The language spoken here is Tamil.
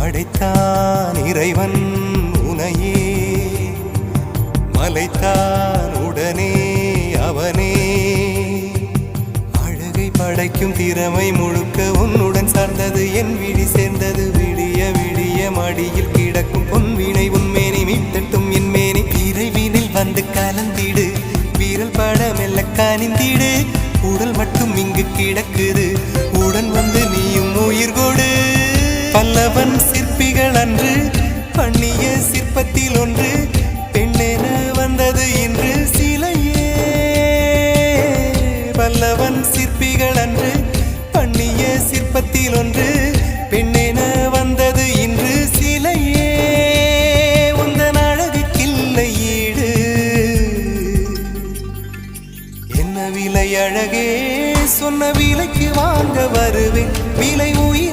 படைத்தான் இறைவன் உனையே மலைத்தான் உடனே அவனே அழகை படைக்கும் திறமை முழுக்க உன்னுடன் சார்ந்தது என் விழி சேர்ந்தது விடிய விடிய மடியில் கிடக்கும் பொன்வினை உன்மேனி மீட்டட்டும் என் மேனி இறைவினில் வந்து கலந்திடு வீரல் பட மெல்ல காணிந்திடு உடல் மட்டும் இங்கு கிடக்குது உடன் வந்து நீயும் உயிர் கொடு பல்லவன் சிற்பிகள் அன்று பண்ணிய சிற்பத்தில் ஒன்று பெண்ணென வந்தது இன்று சிலையே பல்லவன் சிற்பிகள் அன்று பண்ணிய சிற்பத்தில் ஒன்று பெண்ணென வந்தது இன்று சிலையே உந்தன் அழகுக்கில்லை ஈடு என்ன விலை அழகே சொன்ன விலைக்கு வாங்க வருவேன் விலை உயிர்